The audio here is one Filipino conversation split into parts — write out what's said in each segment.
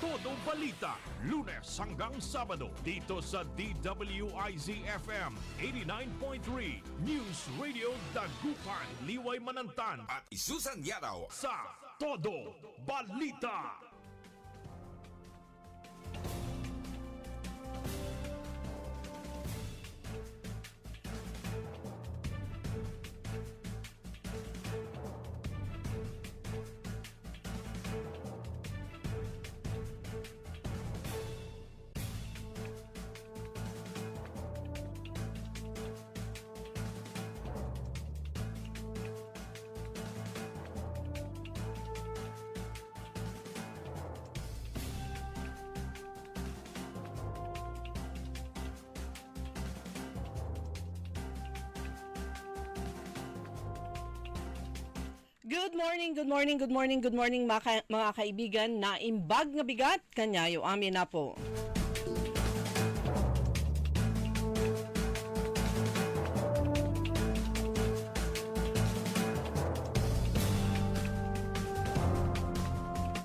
Todo balita, Lunes hanggang Sabado dito sa DWIZ-FM 89.3 News Radio Dagupan, Liway Manantan at Isusan Yaraw sa Todo Balita. Good morning mga kaibigan. Naimbag nga bigat kanyayo amin na po.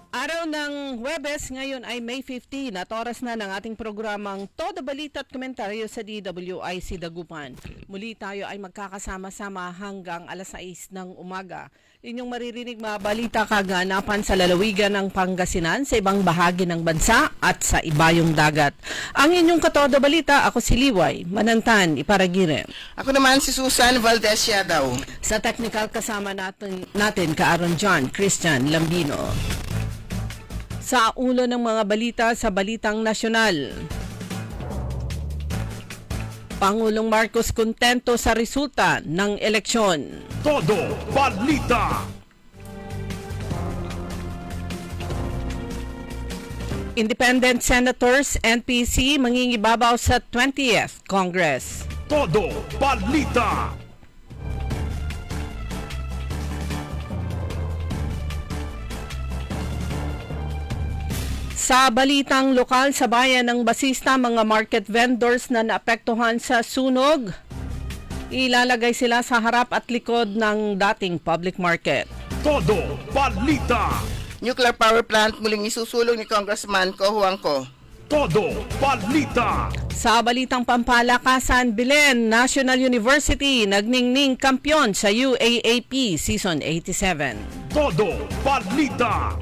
Araw ng Huwebes, ngayon ay May 15 at oras na ng ating programang Todo Balita at Komentaryo sa DWIC Dagupan. Muli tayo ay magkakasama-sama hanggang alas 6 ng umaga. Inyong maririnig mga balita kaganapan sa lalawigan ng Pangasinan, sa ibang bahagi ng bansa at sa ibayong dagat. Ang inyong Katodo Balita, ako si Liway Manantan, Iparagire. Ako naman si Susan Valdez Yadaw. Sa technical kasama natin ka-Aaron John Christian Lambino. Sa ulo ng mga balita sa Balitang Nasyonal. Pangulong Marcos kontento sa resulta ng eleksyon. Todo Balita. Independent Senators, NPC, mangingibabaw sa 20th Congress. Todo Balita. Sa balitang lokal sa bayan ng Basista, mga market vendors na naapektuhan sa sunog, ilalagay sila sa harap at likod ng dating public market. Todo Balita. Nuclear power plant muling isusulong ni Congressman Ko Juangco. Todo Balita. Sa balitang pampalakasan, Belen National University nagningning kampyon sa UAAP Season 87. Todo Balita.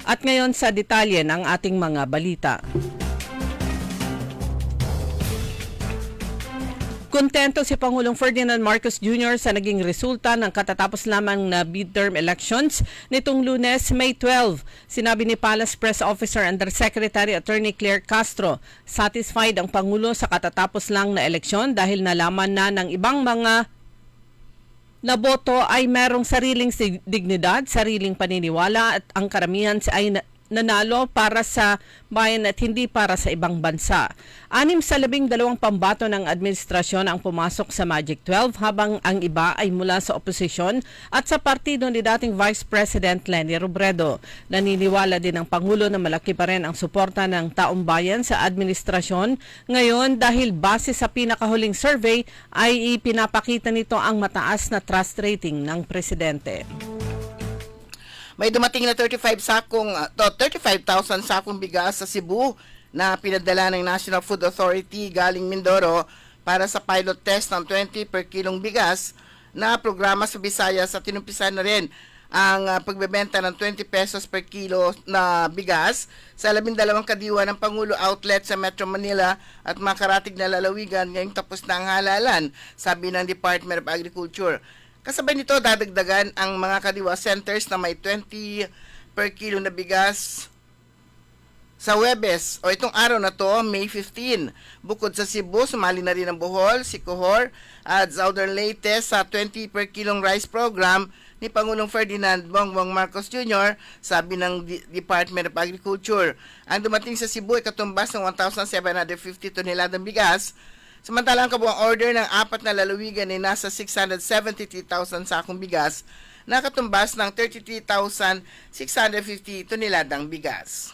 At ngayon sa detalye ng ating mga balita. Kontento si Pangulong Ferdinand Marcos Jr. sa naging resulta ng katatapos lamang na midterm elections nitong Lunes, May 12. Sinabi ni Palace Press Officer Undersecretary Attorney Claire Castro, satisfied ang Pangulo sa katatapos lang na eleksyon dahil nalaman na ng ibang mga naboto ay merong sariling dignidad, sariling paniniwala at ang karamihan ay nanalo para sa bayan at hindi para sa ibang bansa. 6 sa 12 pambato ng administrasyon ang pumasok sa Magic 12 habang ang iba ay mula sa oposisyon at sa partido ni dating Vice President Leni Robredo. Naniniwala din ang Pangulo na malaki pa rin ang suporta ng taong bayan sa administrasyon ngayon dahil base sa pinakahuling survey ay ipinapakita nito ang mataas na trust rating ng presidente. May dumating na 35,000 sakong bigas sa Cebu na pinadala ng National Food Authority galing Mindoro para sa pilot test ng 20 per kilong bigas na programa sa Visayas at tinumpisa na rin ang pagbebenta ng 20 pesos per kilo na bigas sa 12 kadiwa ng Pangulo outlet sa Metro Manila at makaratig na lalawigan ngayong tapos na ang halalan, sabi ng Department of Agriculture. Kasabay nito, dadagdagan ang mga kadiwa centers na may 20 per kilo na bigas sa Huwebes o itong araw na to, May 15. Bukod sa Cebu, sumali na rin ang Bohol, Siquijor at Southern Leyte sa 20 per kilong rice program ni Pangulong Ferdinand Bongbong Marcos Jr., sabi ng Department of Agriculture. Ang dumating sa Cebu ay katumbas ng 1,750 toneladang bigas. Samantalang kabuang order ng 4 na lalawigan ay nasa 673,000 sakong bigas na katumbas ng 33,650 toneladang bigas.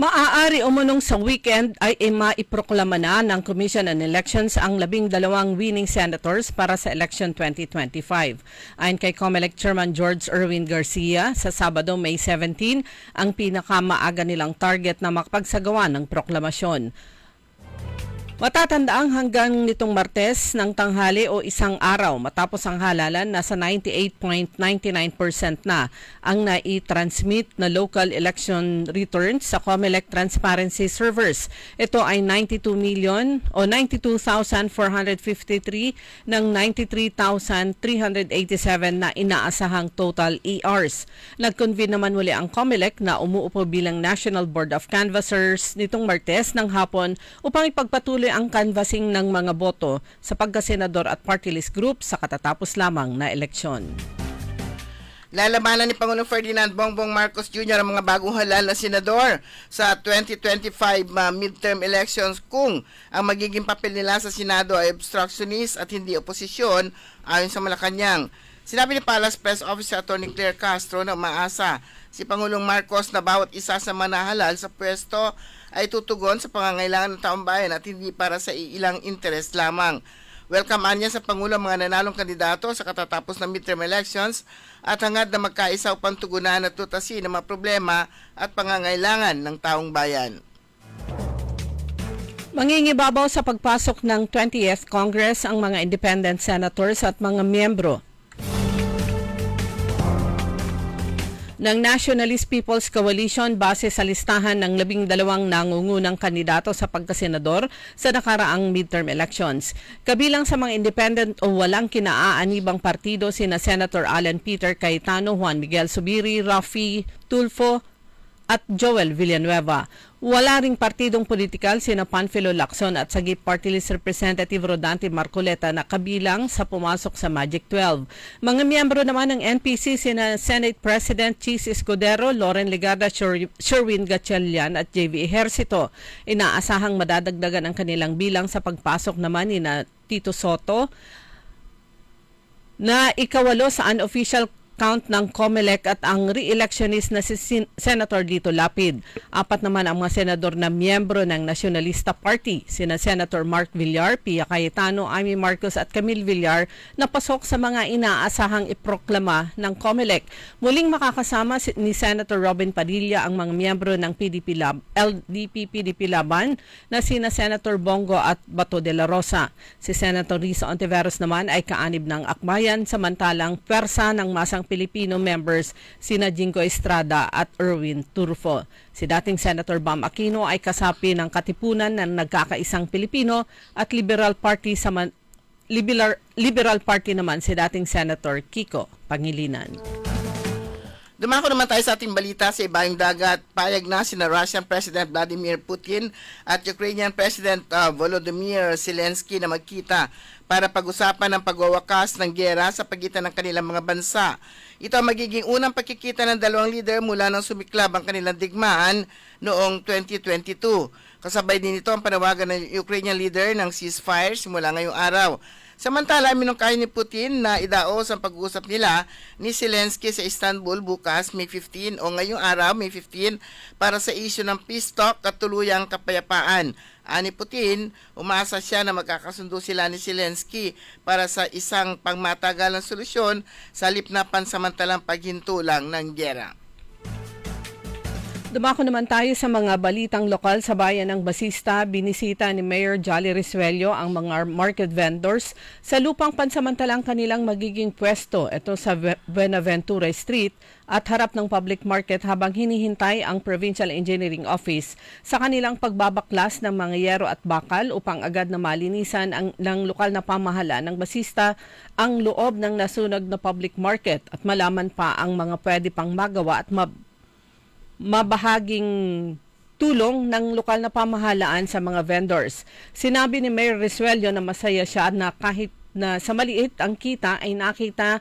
Maaari umunong sa weekend ay maiproklama na ng Commission on Elections ang 12 winning senators para sa election 2025. Ayon kay COMELEC Chairman George Erwin Garcia, sa Sabado, May 17, ang pinakamaaga nilang target na makapagsagawa ng proklamasyon. Matatandaang hanggang nitong Martes ng tanghali o isang araw matapos ang halalan, nasa 98.99% na ang nai-transmit na local election returns sa COMELEC transparency servers. Ito ay 92,453 ng 93,387 na inaasahang total ERs. Nag-convene naman muli ang COMELEC na umuupo bilang National Board of Canvassers nitong Martes ng hapon upang ipagpatuloy ang canvassing ng mga boto sa pagkasenador at party list group sa katatapos lamang na eleksyon. Lalabanan ni Pangulong Ferdinand Bongbong Marcos Jr. ang mga bagong halal na senador sa 2025 midterm elections kung ang magiging papel nila sa Senado ay obstructionist at hindi oposisyon, ayon sa Malacanang. Sinabi ni Palace Press Officer Atty. Claire Castro na umaasa si Pangulong Marcos na bawat isa sa manahalal sa pwesto ay tutugon sa pangangailangan ng taong bayan at hindi para sa ilang interes lamang. Welcome anya sa Pangulo mga nanalong kandidato sa katatapos ng midterm elections at hangad na magkaisa upang tugunan at tutasin ang mga problema at pangangailangan ng taong bayan. Mangingibabaw sa pagpasok ng 20th Congress ang mga independent senators at mga miyembro ng Nationalist People's Coalition base sa listahan ng 12 nangungunang kandidato sa pagkasenador sa nakaraang midterm elections. Kabilang sa mga independent o walang kinaaanibang partido sina Senator Alan Peter Cayetano, Juan Miguel Zubiri, Raffy Tulfo at Joel Villanueva. Wala ring partidong politikal sina Panfilo Lacson at Sagip Party List Representative Rodante Marcoleta na kabilang sa pumasok sa Magic 12. Mga miyembro naman ng NPC sina Senate President Chis Escudero, Loren Legarda, Sherwin Gatchalian at JV Ejercito. Inaasahang madadagdagan ang kanilang bilang sa pagpasok naman ni Tito Soto na ikawalo sa unofficial count ng COMELEC at ang re-electionist na si Senator Lito Lapid. 4 naman ang mga senador na miyembro ng Nacionalista Party, sina Senator Mark Villar, Pia Cayetano, Amy Marcos at Camille Villar na pasok sa mga inaasahang iproklama ng COMELEC. Muling makakasama ni Senator Robin Padilla ang mga miyembro ng LDP-PDP Laban na sina Senator Bongo at Bato de la Rosa. Si Senator Risa Ontiveros naman ay kaanib ng akbayan, samantalang pwersa ng masang Filipino members sina Jingo Estrada at Erwin Turfo. Si dating Senator Bam Aquino ay kasapi ng Katipunan ng Nagkakaisang Pilipino at Liberal Party naman si dating Senator Kiko Pangilinan. Dumako naman tayo sa ating balita sa ibayong dagat. Payag na sina Russian President Vladimir Putin at Ukrainian President Volodymyr Zelensky na magkita para pag-usapan ang pagwawakas ng giyera sa pagitan ng kanilang mga bansa. Ito ang magiging unang pagkikita ng dalawang leader mula nang sumiklab ang kanilang digmaan noong 2022. Kasabay din ito ang panawagan ng Ukrainian leader ng ceasefire simula ngayong araw. Samantala, minungkahi ni Putin na idaos ang pag-uusap nila ni Zelensky sa Istanbul bukas, May 15 o ngayong araw, May 15, para sa issue ng peace talk at tuluyang kapayapaan. Ani Putin, umaasa siya na magkakasundo sila ni Zelensky para sa isang pangmatagalang solusyon sa halip na pansamantalang paghinto lang ng giyera. Dumako naman tayo sa mga balitang lokal sa bayan ng Basista. Binisita ni Mayor Jolly Risuello ang mga market vendors sa lupang pansamantalang kanilang magiging pwesto. Ito sa Buenaventura Street at harap ng public market habang hinihintay ang Provincial Engineering Office sa kanilang pagbabaklas ng mga yero at bakal upang agad na malinisan ng lokal na pamahalaan ng Basista ang loob ng nasunog na public market at malaman pa ang mga pwede pang magawa at mabahaging tulong ng lokal na pamahalaan sa mga vendors. Sinabi ni Mayor Risuello na masaya siya na kahit na sa maliit ang kita ay nakita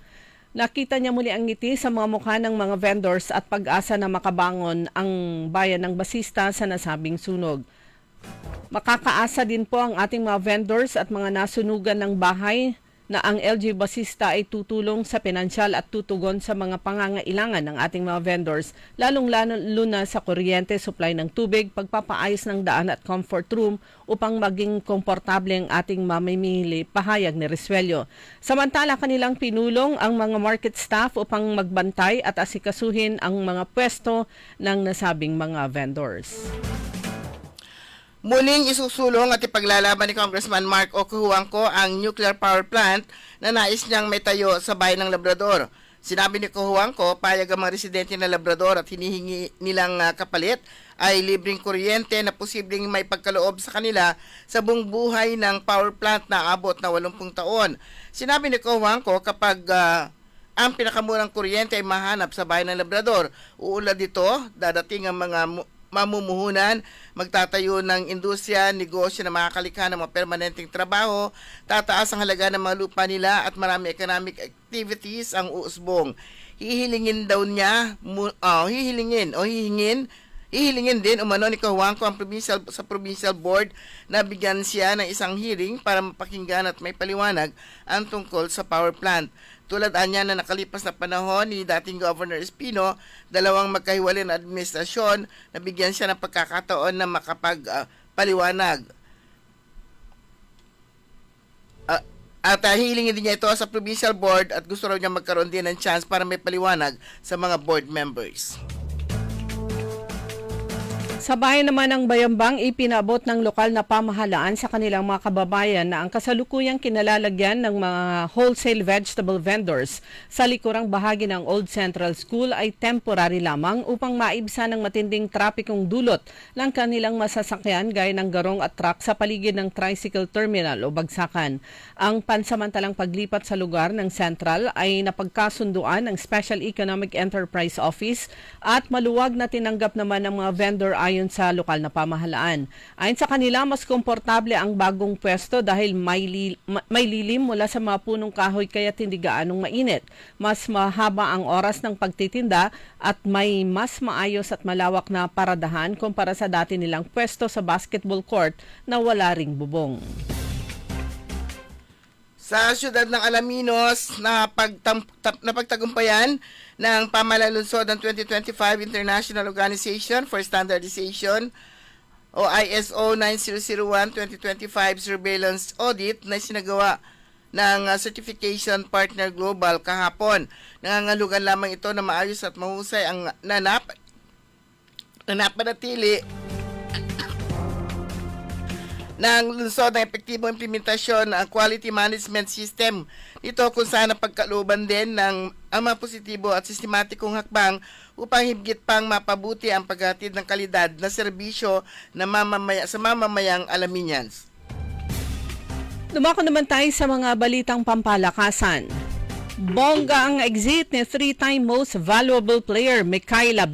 niya muli ang ngiti sa mga mukha ng mga vendors at pag-asa na makabangon ang bayan ng Basista sa nasabing sunog. Makakaasa din po ang ating mga vendors at mga nasunugan ng bahay na ang LG Basista ay tutulong sa pinansyal at tutugon sa mga pangangailangan ng ating mga vendors, lalong-lalo na sa kuryente, supply ng tubig, pagpapaayos ng daan at comfort room upang maging komportable ang ating mamimili, pahayag ni Resuello. Samantala, kanilang pinulong ang mga market staff upang magbantay at asikasuhin ang mga pwesto ng nasabing mga vendors. Muling isusulong at ipaglalaban ni Congressman Mark O. Cojuangco ang nuclear power plant na nais niyang may tayo sa bayan ng Labrador. Sinabi ni Cojuangco, payag ang mga residente ng Labrador at hinihingi nilang kapalit ay libreng kuryente na posibleng may pagkaloob sa kanila sa buong buhay ng power plant na abot na 80 taon. Sinabi ni Cojuangco, kapag ang pinakamurang kuryente ay mahanap sa bayan ng Labrador, uulad dito, dadating ang mga mamumuhunan, magtatayo ng industriya, negosyo na makakalikha ng mga permanenteng trabaho, tataas ang halaga ng mga lupa nila at marami economic activities ang uusbong. Hihilingin daw niya, hihilingin din umano ni Cojuangco ang provincial board na bigyan siya ng isang hearing para mapakinggan at may paliwanag ang tungkol sa power plant. Tulad anya na nakalipas na panahon ni dating Governor Espino, dalawang magkahiwalay na administrasyon, nabigyan siya ng pagkakataon na makapagpaliwanag. At hilingin din niya ito sa provincial board at gusto raw niya magkaroon din ng chance para may paliwanag sa mga board members. Sa bayan naman ng Bayambang, ipinabot ng lokal na pamahalaan sa kanilang mga kababayan na ang kasalukuyang kinalalagyan ng mga wholesale vegetable vendors sa likurang bahagi ng Old Central School ay temporary lamang upang maibsan ng matinding trapikong dulot ng kanilang masasakyan gaya ng garong at truck sa paligid ng tricycle terminal o bagsakan. Ang pansamantalang paglipat sa lugar ng Central ay napagkasunduan ng Special Economic Enterprise Office at maluwag na tinanggap naman ng mga vendor ayon sa lokal na pamahalaan. Ayon sa kanila, mas komportable ang bagong pwesto dahil may lilim mula sa mga punong kahoy kaya hindi gaanong mainit. Mas mahaba ang oras ng pagtitinda at may mas maayos at malawak na paradahan kumpara sa dati nilang pwesto sa basketball court na wala ring bubong. Sa siyudad ng Alaminos, napagtagumpayan ng pamalalunsod ng 2025 International Organization for Standardization o ISO 9001-2025 Surveillance Audit na sinagawa ng Certification Partner Global kahapon. Nangangalugan lamang ito na maayos at mahusay ang napanatili ng lunsod ng epektibong implementasyon ng quality management system. Ito kung saan ang pagkalooban din ng ang mga positibo at sistematikong hakbang upang higit pang mapabuti ang paghatid ng kalidad na serbisyo na sa mamamayang Alaminians. Dumako naman tayo sa mga balitang pampalakasan. Bongga ang exit ni 3-time most valuable player Micaela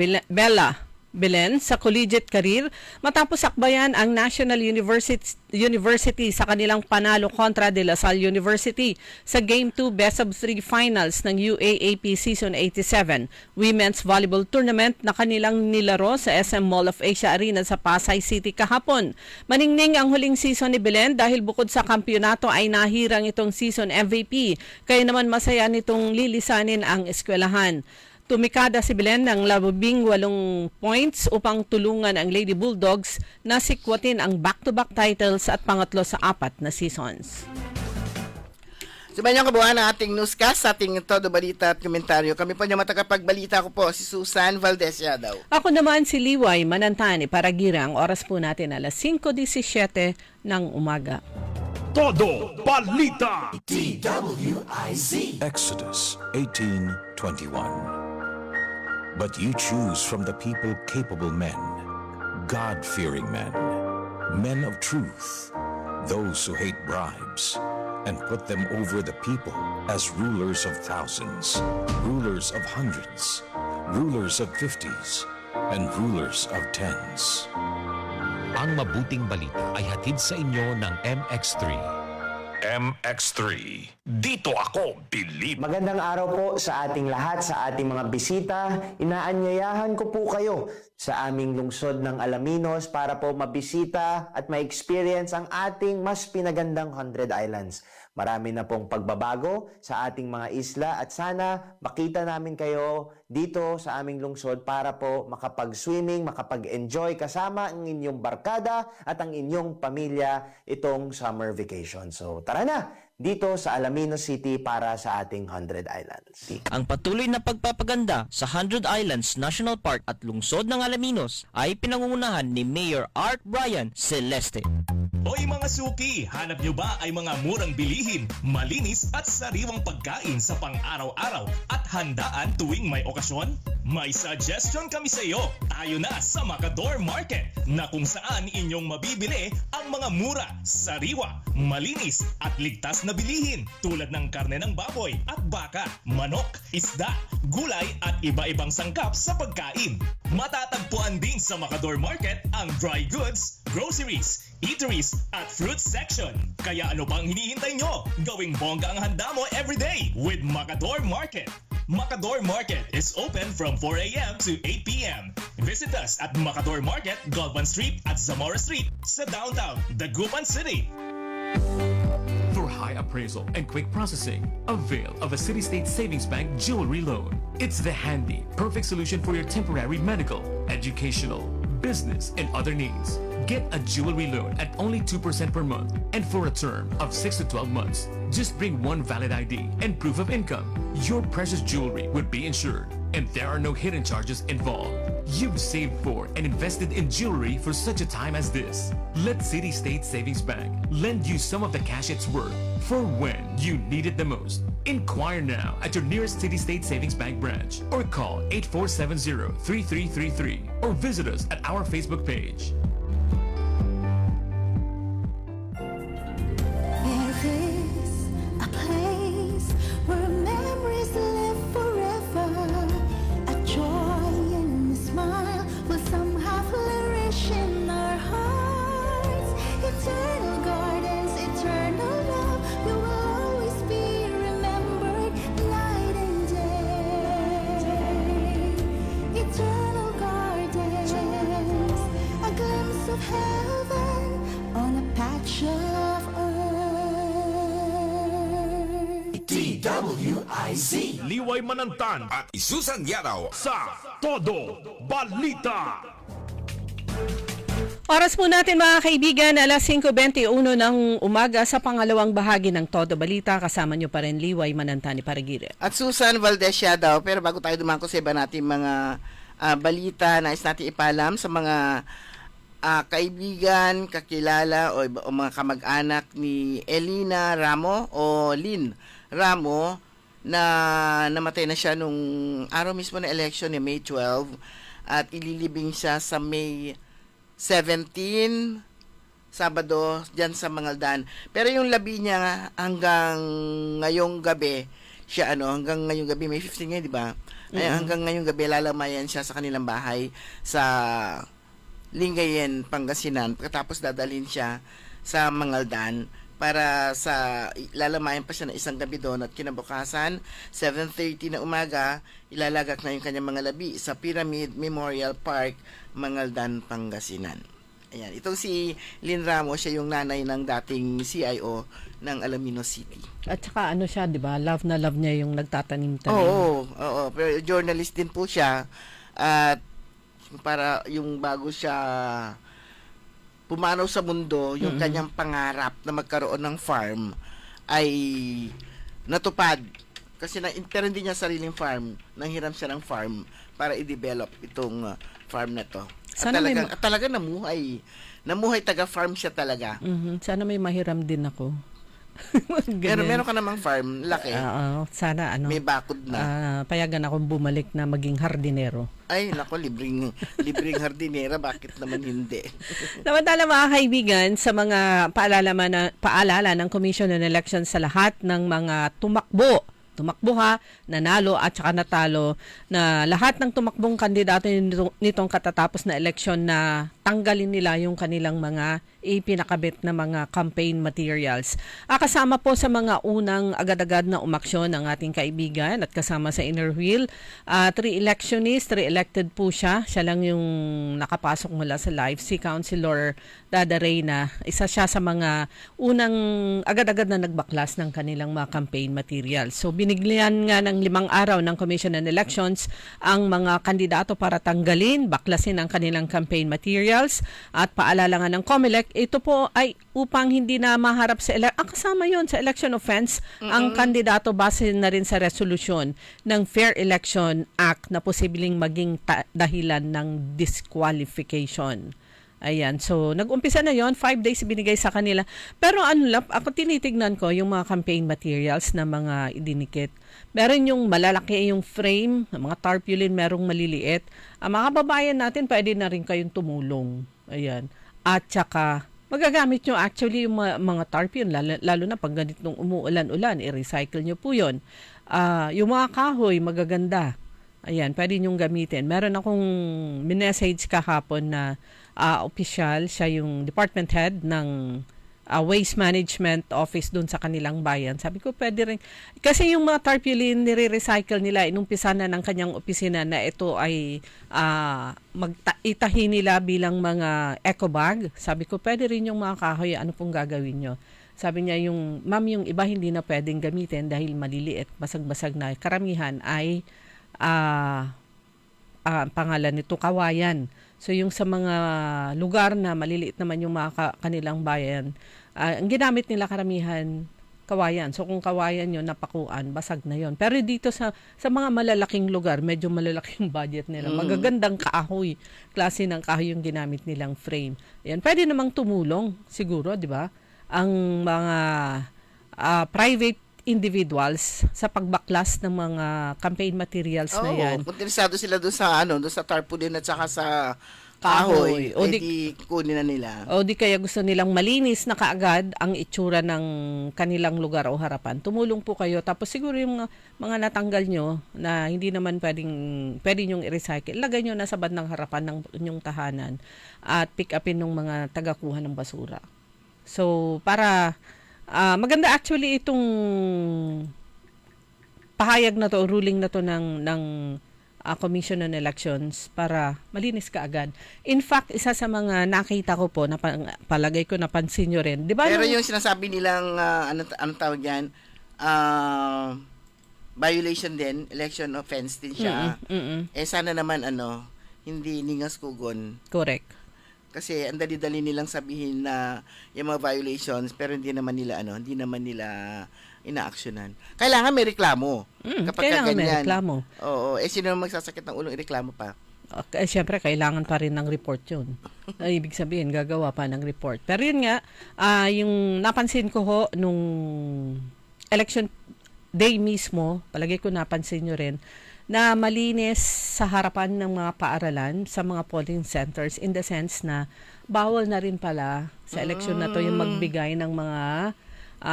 Belen sa collegiate career matapos akbayan ang National University sa kanilang panalo kontra De La Salle University sa Game 2 Best of 3 Finals ng UAAP Season 87 Women's Volleyball Tournament na kanilang nilaro sa SM Mall of Asia Arena sa Pasay City kahapon. Maningning ang huling season ni Belen dahil bukod sa kampyonato ay nahirang itong season MVP, kaya naman masaya nitong lilisanin ang eskwelahan. Tumikada si Belen ng 18 points upang tulungan ang Lady Bulldogs na sikwatin ang back-to-back titles at pangatlo sa 4 na seasons. Sumayon kabuhan ang ating newscast sa ating todo balita at komentaryo. Kami po niya matagapagbalita ko po si Susan Valdez Yadaw. Ako naman si Liway Manantani para girang. Oras po natin alas 5:17 ng umaga. Todo Balita. DWIZ. Exodus 18:21. But you choose from the people capable men, God-fearing men, men of truth, those who hate bribes, and put them over the people as rulers of thousands, rulers of hundreds, rulers of 50s, and rulers of 10s. Ang mabuting balita ay hatid sa inyo ng MX3. MX3 Dito ako believe. Magandang araw po sa ating lahat, sa ating mga bisita. Inaanyayahan ko po kayo sa aming lungsod ng Alaminos para po mabisita at ma-experience ang ating mas pinagandang 100 Islands. Marami na pong pagbabago sa ating mga isla at sana makita namin kayo dito sa aming lungsod para po makapag-swimming, makapag-enjoy kasama ang inyong barkada at ang inyong pamilya itong summer vacation. So tara na! Dito sa Alaminos City para sa ating 100 Islands. Ang patuloy na pagpapaganda sa 100 Islands National Park at lungsod ng Alaminos ay pinangungunahan ni Mayor Art Brian Celeste. Hoy mga suki, hanap nyo ba ay mga murang bilihin, malinis at sariwang pagkain sa pang-araw-araw at handaan tuwing may okasyon? May suggestion kami sa iyo. Tayo na sa Macador Market na kung saan inyong mabibili ang mga mura, sariwa, malinis at ligtas na bilihin tulad ng karne ng baboy at baka, manok, isda, gulay at iba-ibang sangkap sa pagkain. Matatagpuan din sa Macador Market ang dry goods, groceries, eateries at fruit section. Kaya ano pang hinihintay nyo? Gawing bongga ang handa mo everyday with Macador Market. Macador Market is open from 4 a.m. to 8 p.m. Visit us at Macador Market, Galvan Street at Zamora Street sa downtown, Dagupan City. For high appraisal and quick processing, avail of a City State Savings Bank jewelry loan. It's the handy, perfect solution for your temporary medical, educational, business, and other needs. Get a jewelry loan at only 2% per month and for a term of 6 to 12 months. Just bring one valid ID and proof of income. Your precious jewelry would be insured and there are no hidden charges involved. You've saved for and invested in jewelry for such a time as this. Let City State Savings Bank lend you some of the cash it's worth for when you need it the most. Inquire now at your nearest City State Savings Bank branch or call 8470-3333 or visit us at our Facebook page. A place where memories live forever. A joy and a smile will somehow flourish in our hearts. Eternal gardens, eternal love. You will always be remembered night and day. Eternal gardens, a glimpse of heaven on a patch of earth. DWIZ Liway Manantan at Isusan Yaraw sa Todo Balita. Oras po natin mga kaibigan, alas 5:21 ng umaga sa pangalawang bahagi ng Todo Balita. Kasama nyo pa rin Liway Manantani Paragire. At Susan Valdez daw. Pero bago tayo dumako sa iba natin mga balita, nais natin ipalam sa mga kaibigan, kakilala o mga kamag-anak ni Elina Ramo o Lynn Ramo na namatay na siya nung araw mismo na election ni May 12 at ililibing siya sa May 17 Sabado diyan sa Mangaldan. Pero yung labi niya hanggang ngayong gabi siya hanggang ngayong gabi May 15 ngayon, di ba? Ay, hanggang ngayong gabi lalamayan siya sa kanilang bahay sa Lingayen, Pangasinan. Pagkatapos dadalhin siya sa Mangaldan para lalamayan pa siya na isang gabi doon at kinabukasan 7:30 na umaga ilalagak na yung kanyang mga labi sa Pyramid Memorial Park, Mangaldan, Pangasinan. Ayan, itong si Lynn Ramos, siya yung nanay ng dating CIO ng Alaminos City. At saka siya, di ba? Love na love niya yung nagtatanim-tanim. Oo. Pero journalist din po siya at para yung bago siya pumanaw sa mundo, yung kanyang pangarap na magkaroon ng farm ay natupad. Kasi pero hindi niya sariling farm, nanghiram siya ng farm para i-develop itong farm na to. At talaga namuhay. Namuhay taga-farm siya talaga. Sana may mahiram din ako. Pero meron ka namang farm, laki. Sana may bakod na. Payagan akong bumalik na maging hardinero. Ay, nako, libreng hardinera, bakit naman hindi? Samantala mga kaibigan, sa mga paalala ng Commission on Elections sa lahat ng mga tumakbo nanalo at saka natalo na lahat ng tumakbong kandidato nitong katatapos na eleksyon na tanggalin nila yung kanilang mga ipinakabit na mga campaign materials. Kasama po sa mga unang agad-agad na umaksyon ng ating kaibigan at kasama sa inner wheel, 3 electionists, 3 elected po siya. Siya lang yung nakapasok mula sa live. Si Councilor Dada Reyna, isa siya sa mga unang agad-agad na nagbaklas ng kanilang mga campaign materials. So binigyan nga ng 5 araw ng Commission on Elections ang mga kandidato para tanggalin, baklasin ang kanilang campaign materials at paalala nga ng COMELEC, ito po ay upang hindi na maharap sa kasama yon sa election offense ang kandidato base na rin sa resolusyon ng Fair Election Act na posibleng maging dahilan ng disqualification. Ayan, so nag-umpisa na yon, 5 days binigay sa kanila. Pero ako tinitignan ko yung mga campaign materials na mga idinikit. Meron yung malalaki yung frame, mga tarpaulin, merong maliliit. Ang mga babayan natin, pwede na rin kayong tumulong. Ayan. At saka, magagamit nyo actually yung mga tarpaulin, lalo na pag ganitong umuulan-ulan, i-recycle nyo po yun. Yung mga kahoy, magaganda. Ayan, pwede nyong gamitin. Meron akong minessage kahapon na opisyal, siya yung department head ng waste management office dun sa kanilang bayan. Sabi ko, pwede rin. Kasi yung mga tarpaulin, nire-recycle nila, inumpisa na ng kanyang opisina na ito ay itahi nila bilang mga eco bag. Sabi ko, pwede rin yung mga kahoy, ano pong gagawin nyo? Sabi niya, ma'am, yung iba hindi na pwedeng gamitin dahil maliliit, basag-basag na. Karamihan ay pangalan nito, kawayan. So yung sa mga lugar na maliliit naman yung mga kanilang bayan, ang ginamit nila karamihan kawayan. So kung kawayan yun, napakuan, basag na yun. Pero dito sa mga malalaking lugar, medyo malalaking budget nila. Magagandang kahoy, klase ng kahoy yung ginamit nilang frame. Yan, pwede namang tumulong siguro, di ba? Ang mga private individuals sa pagbaklas ng mga campaign materials na yan. Interesado sila doon sa tarpaulin at saka sa kahoy. O di kunin na nila. O di kaya gusto nilang malinis na kaagad ang itsura ng kanilang lugar o harapan. Tumulong po kayo. Tapos siguro yung mga natanggal nyo na hindi naman pwede nyong i-recycle, lagay nyo na sa bandang harapan ng inyong tahanan at pick upin ng mga tagakuha ng basura. So, para maganda actually itong pahayag na to, ruling na to ng Commission on Elections para malinis ka agad. In fact, isa sa mga nakita ko po, palagay ko napansin nyo rin. Diba pero yung sinasabi nilang, ano tawag yan, violation din, election offense din siya. Sana naman, hindi ningas kugon. Correct. Kasi ang dali-dali nilang sabihin na yung mga violations pero hindi naman nila ina-actionan. Kailangan may reklamo. Kailangan may reklamo. Oo, sino magsasakit ng ulong ireklamo pa? Siyempre, kailangan pa rin ng report yun. Ibig sabihin, gagawa pa ng report. Pero yun nga, yung napansin ko ho, nung election day mismo, palagay ko napansin nyo rin, na malinis sa harapan ng mga paaralan sa mga polling centers in the sense na bawal na rin pala sa eleksyon na to yung magbigay ng mga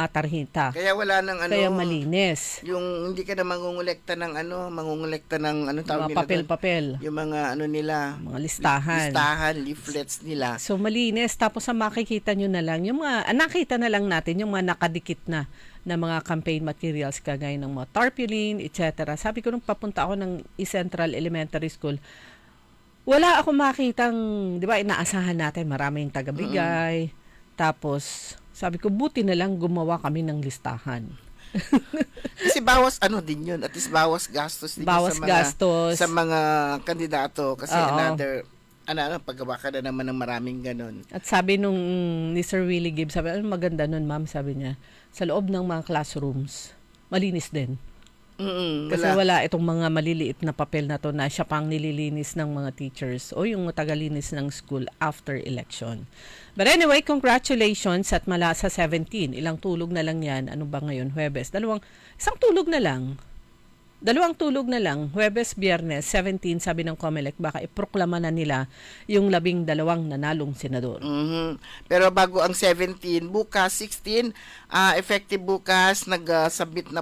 tarjeta. Kaya wala nang Kaya malinis. Yung hindi ka na mangungulekta ng tawag nila papel. Yung mga nila, mga listahan, leaflets nila. So malinis, tapos sa makikita nyo na lang yung mga nakita na lang natin yung mga nakadikit na mga campaign materials kagaya ng mga tarpaulin, etc. Sabi ko nung papunta ako ng Central Elementary School, wala akong makitang, di ba, inaasahan natin maraming tagabigay. Tapos sabi ko, buti na lang gumawa kami ng listahan. Kasi bawas din yun. At least bawas gastos din sa mga kandidato. Kasi paggawa ka na naman ng maraming ganon. At sabi nung ni Sir Willie Gibbs, sabi, maganda nun, ma'am, sabi niya, sa loob ng mga classrooms, malinis din. Kasi wala itong mga maliliit na papel na to na siya pang nililinis ng mga teachers o yung tagalinis ng school after election. But anyway, congratulations at mala sa 17. Ilang tulog na lang yan. Ano ba ngayon? Huwebes. Isang tulog na lang. 2 tulog na lang. Huwebes, Biyernes, 17, sabi ng COMELEC, baka iproklama na nila yung 12 nanalong senador. Pero bago ang 17, bukas, 16, effective bukas, nagsubmit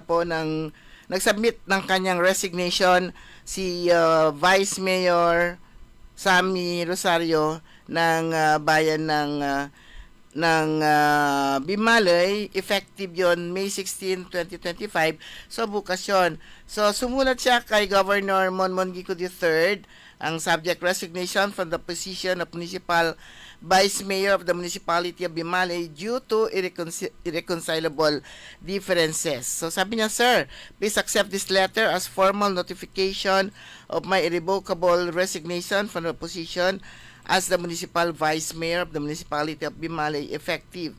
ng kanyang resignation si Vice Mayor Sammy Rosario bayan ng Bimalay, effective yon May 16, 2025. So bukas yun. So sumulat siya kay Governor Monmon Gico III ang subject resignation from the position of Municipal Vice Mayor of the Municipality of Bimalay due to irreconcilable differences. So sabi niya, Sir, please accept this letter as formal notification of my irrevocable resignation from the position as the Municipal Vice Mayor of the Municipality of Bimalay effective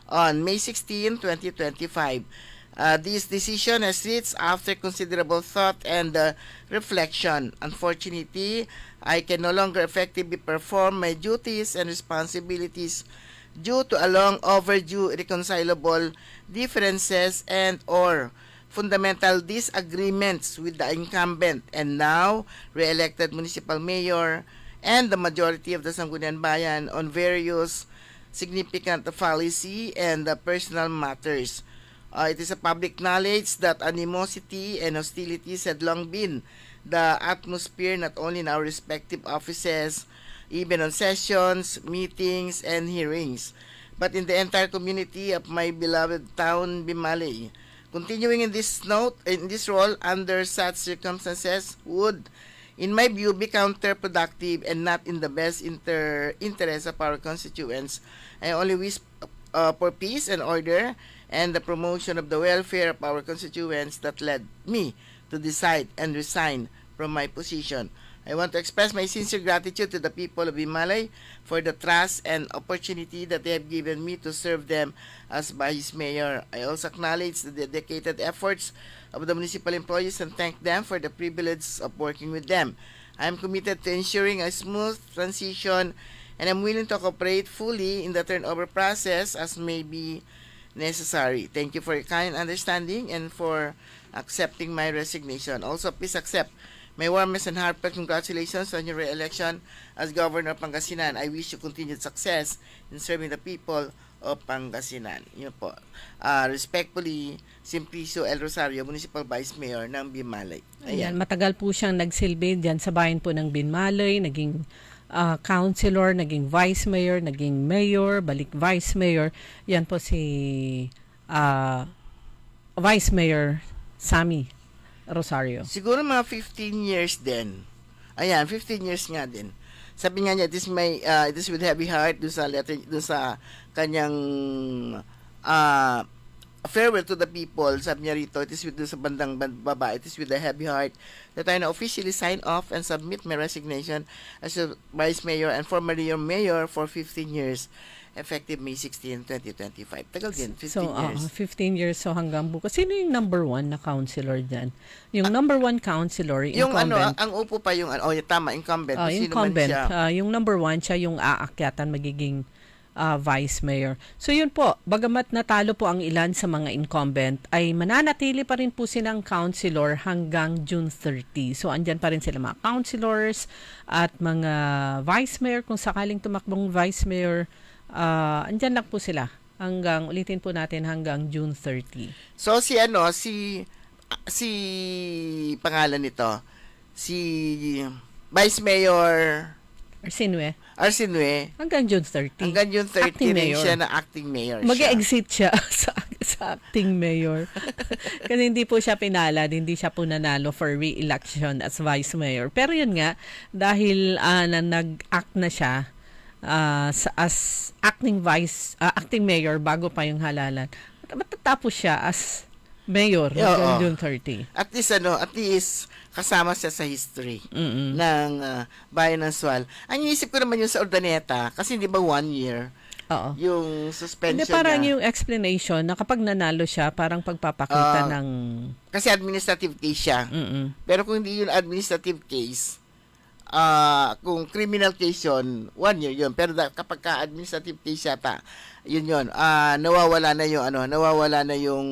on May 16, 2025. This decision has reached after considerable thought and reflection. Unfortunately, I can no longer effectively perform my duties and responsibilities due to a long overdue irreconcilable differences and or fundamental disagreements with the incumbent and now re-elected municipal mayor and the majority of the Sangguniang Bayan on various significant policy and personal matters. It is a public knowledge that animosity and hostilities had long been the atmosphere not only in our respective offices, even on sessions, meetings, and hearings, but in the entire community of my beloved town, Bimalay. Continuing in this role under such circumstances would, in my view, be counterproductive and not in the best interest of our constituents. I only wish for peace and order and the promotion of the welfare of our constituents that led me to decide and resign from my position. I want to express my sincere gratitude to the people of Bimalay for the trust and opportunity that they have given me to serve them as Vice Mayor. I also acknowledge the dedicated efforts of the municipal employees and thank them for the privilege of working with them. I am committed to ensuring a smooth transition and I'm willing to cooperate fully in the turnover process as may be necessary. Thank you for your kind understanding and for accepting my resignation. Also, please accept my warmest and heartfelt congratulations on your re-election as Governor of Pangasinan. I wish you continued success in serving the people of Pangasinan. Yun po. Respectfully, Simplicio El Rosario, Municipal Vice Mayor ng Bimalay. Ayan, matagal po siyang nagsilbi diyan sa bayan po ng Bimalay, naging councilor, naging vice mayor, naging mayor, balik vice mayor. Yan po si Vice Mayor Sammy Rosario. Siguro mga 15 years din. Ayan, 15 years nga din. Sabi nga niya, it is with heavy heart dun sa kanyang farewell to the people. Sabi niya rito, it is with sa bandang baba, it is with a heavy heart that I now officially sign off and submit my resignation as a Vice Mayor and formerly your Mayor for 15 years, effective May 16, 2025. Tagal din, 15 years. 15 years, so hanggang bukas. Sino yung number 1 na councilor dyan? Yung number 1 councilor, yung incumbent. ang upo pa yung, tama, incumbent. Sino Incumbent. man siya? Yung number 1, siya yung aakyatan magiging Vice Mayor. So yun po, bagamat natalo po ang ilan sa mga incumbent, ay mananatili pa rin po silang councilor hanggang June 30. So andyan pa rin sila mga councilors at mga Vice Mayor kung sakaling tumakbong Vice Mayor, andyan lang po sila hanggang, ulitin po natin, hanggang June 30. So si pangalan nito, si Vice Mayor Arsinue, hanggang June 30. hanggang June 30 Acting rin mayor. siya na acting mayor siya. Mag-exit siya sa acting mayor. Kasi hindi po siya pinalad, hindi siya po nanalo for re-election as vice mayor. Pero yun nga, dahil nag-act na siya as acting mayor bago pa yung halalan, matatapos siya as mayor hanggang June 30. At least kasama siya sa history ng Bayan ng Sual. Ang iisip ko naman yung sa Urdaneta, kasi di ba 1 year yung suspension Hindi, parang niya. yung explanation na kapag nanalo siya, parang pagpapakita ng... Kasi administrative case siya. Pero kung hindi yun administrative case, kung criminal case yun, 1 year yun. Pero kapag ka-administrative case yata, yun, nawawala na yung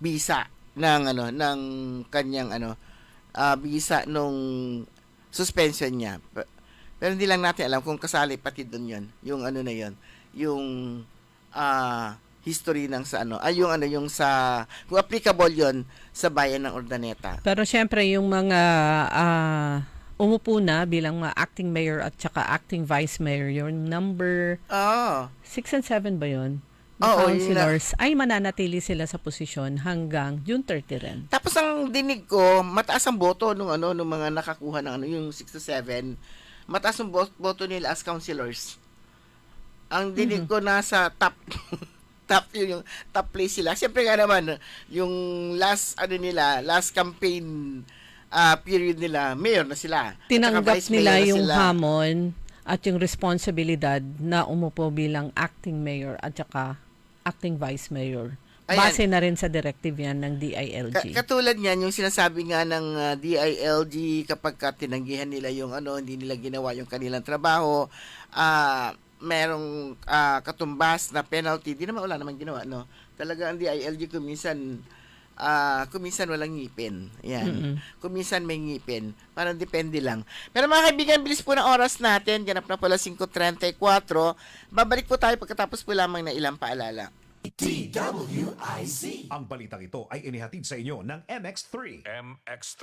visa ng kanyang visa nung suspension niya. Pero hindi lang natin alam kung kasali pati doon yun. Yung yung history ng kung applicable yun sa bayan ng Urdaneta. Pero syempre yung mga umupo na bilang acting mayor at saka acting vice mayor. Yung number Oo. 6 and 7 ba yun? Na Oo, yun councilors ay mananatili sila sa posisyon hanggang June 30 rin. Tapos ang dinig ko, mataas ang boto nung mga nakakuha ng yung 6 to 7. Mataas ang boto nila as councilors. Ang dinig ko nasa top yung top place sila. Siyempre nga naman yung last campaign period nila, mayor na sila. Tinanggap Vice nila mayor na yung sila. hamon at yung responsibilidad na umupo bilang acting mayor at saka acting vice mayor. Ayan. Base na rin sa directive yan ng DILG. Katulad niyan, yung sinasabi nga ng DILG kapag tinanggihan nila yung hindi nila ginawa yung kanilang trabaho, merong katumbas na penalty. Wala naman ginawa, no? Talaga ang DILG kuminsan walang ngipin. Ayan. Kuminsan may ngipin. Parang depende lang. Pero mga kaibigan, bilis po ng oras natin. Ganap na pala 5:34. Babalik po tayo pagkatapos po lamang na ilang paalala. Ang balitang ito ay inihatid sa inyo ng MX3. MX3.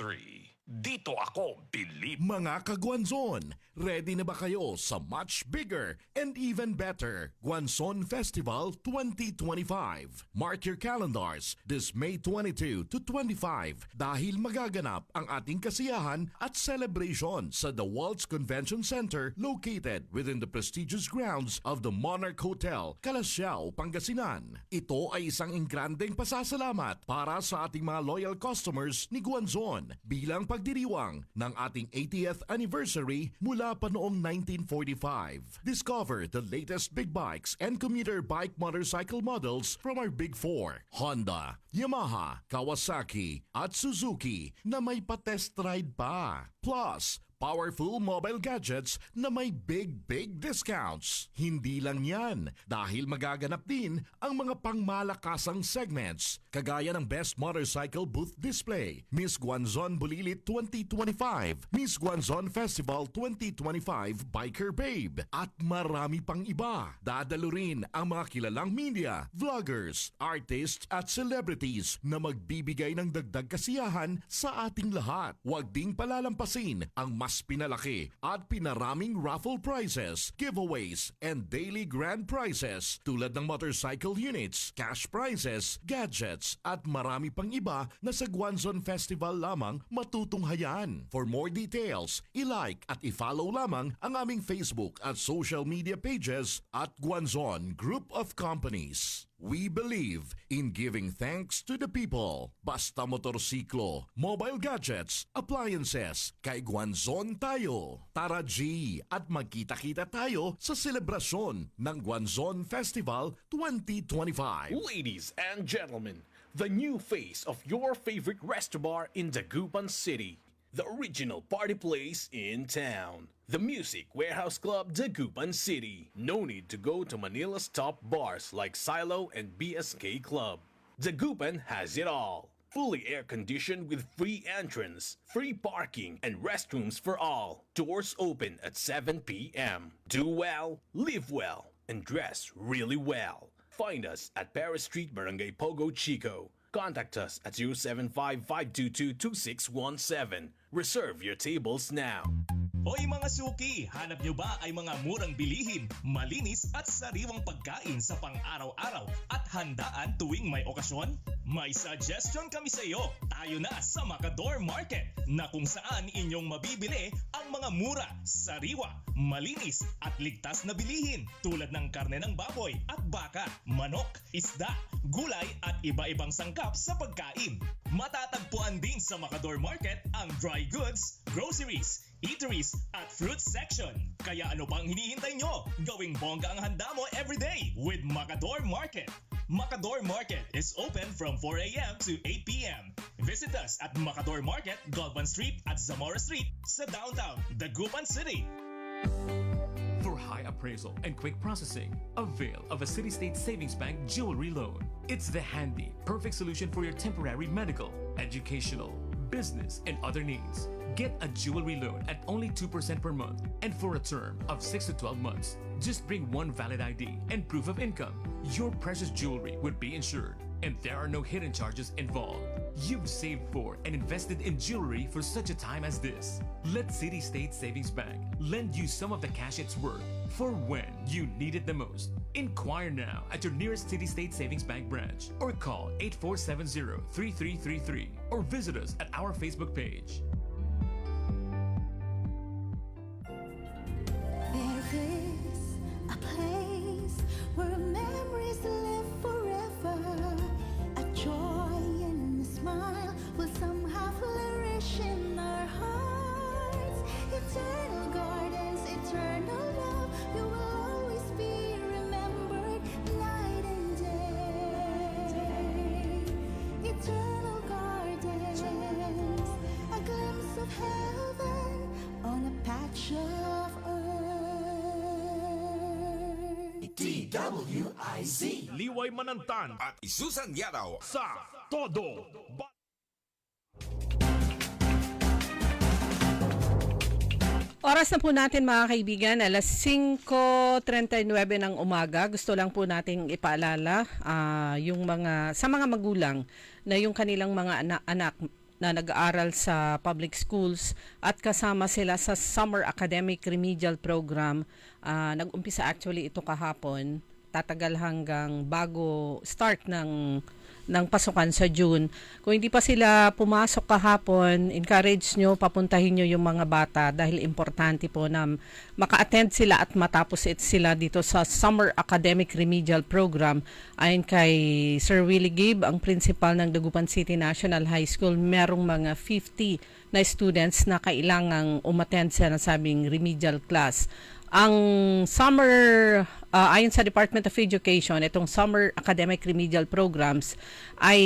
Dito ako, believe. Mga ka-Guanzon, ready na ba kayo sa much bigger and even better Guanzon Festival 2025? Mark your calendars this May 22 to 25 dahil magaganap ang ating kasiyahan at celebration sa The Waltz Convention Center located within the prestigious grounds of the Monarch Hotel, Calasiao, Pangasinan. Ito ay isang ingrandeng pasasalamat para sa ating mga loyal customers ni Guanzon bilang pagdiriwang ng ating 80th anniversary mula pa noong 1945. Discover the latest big bikes and commuter bike motorcycle models from our Big Four, Honda, Yamaha, Kawasaki at Suzuki na may pa-test ride pa. Plus, powerful mobile gadgets na may big discounts. Hindi lang yan, dahil magaganap din ang mga pangmalakasang segments, kagaya ng Best Motorcycle Booth Display, Miss Guanzon Bulilit 2025, Miss Guanzon Festival 2025 Biker Babe, at marami pang iba. Dadalo rin ang mga kilalang media, vloggers, artists at celebrities na magbibigay ng dagdag kasiyahan sa ating lahat. Huwag ding palalampasin ang mas pinalaki at pinaraming raffle prizes, giveaways, and daily grand prizes tulad ng motorcycle units, cash prizes, gadgets, at marami pang iba na sa Guanzon Festival lamang matutunghayan. For more details, i-like at i-follow lamang ang aming Facebook at social media pages at Guanzon Group of Companies. We believe in giving thanks to the people. Basta motorsiklo, mobile gadgets, appliances, kay Guanzon tayo. Tara G, at magkita-kita tayo sa selebrasyon ng Guanzon Festival 2025. Ladies and gentlemen, the new face of your favorite resto bar in Dagupan City. The original party place in town. The Music Warehouse Club, Dagupan City. No need to go to Manila's top bars like Silo and BSK Club. Dagupan has it all. Fully air-conditioned with free entrance, free parking, and restrooms for all. Doors open at 7 p.m. Do well, live well, and dress really well. Find us at Paris Street, Barangay Pogo, Chico. Contact us at 075-522-2617. Reserve your tables now. Hoy mga suki, hanap nyo ba ay mga murang bilihin, malinis at sariwang pagkain sa pang-araw-araw at handaan tuwing may okasyon? May suggestion kami sa iyo. Tayo na sa Macador Market na kung saan inyong mabibili ang mga mura, sariwa, malinis at ligtas na bilihin tulad ng karne ng baboy at baka, manok, isda, gulay at iba-ibang sangkap sa pagkain. Matatagpuan din sa Macador Market ang dry goods, groceries, eateries at fruit section. Kaya ano pang hinihintay nyo? Gawing bongga ang handa mo everyday with Macador Market. Macador Market is open from 4 a.m. to 8 p.m. Visit us at Macador Market, Galvan Street at Zamora Street sa downtown Dagupan City. For high appraisal and quick processing, avail of a City State Savings Bank jewelry loan. It's the handy, perfect solution for your temporary medical, educational, business, and other needs. Get a jewelry loan at only 2% per month and for a term of 6 to 12 months. Just bring one valid ID and proof of income. Your precious jewelry would be insured and there are no hidden charges involved. You've saved for and invested in jewelry for such a time as this. Let City State Savings Bank lend you some of the cash it's worth for when you need it the most. Inquire now at your nearest City State Savings Bank branch or call 8470-3333 or visit us at our Facebook page. There is a place where memories live forever. A joy and a smile will somehow flourish in our hearts. Eternal gardens, eternal love, you will always be remembered night and day. Eternal gardens, a glimpse of heaven on a patch of earth. DWIZ. Liway Manantan At Isusan Yadaw. sa Todo. Oras na po natin mga kaibigan, alas 5:39 ng umaga. Gusto lang po nating ipaalala yung sa mga magulang na yung kanilang mga anak na nag-aaral sa public schools at kasama sila sa Summer Academic Remedial Program. Nag-umpisa actually ito kahapon, tatagal hanggang bago start ng pasukan sa June. Kung hindi pa sila pumasok kahapon, encourage nyo, papuntahin nyo yung mga bata dahil importante po na maka-attend sila at matapos sila dito sa Summer Academic Remedial Program. Ayon kay Sir Willie Gabe, ang principal ng Dagupan City National High School, merong mga 50 na students na kailangang umattend sa nasabing remedial class. Ang ayon sa Department of Education, itong Summer Academic Remedial Programs ay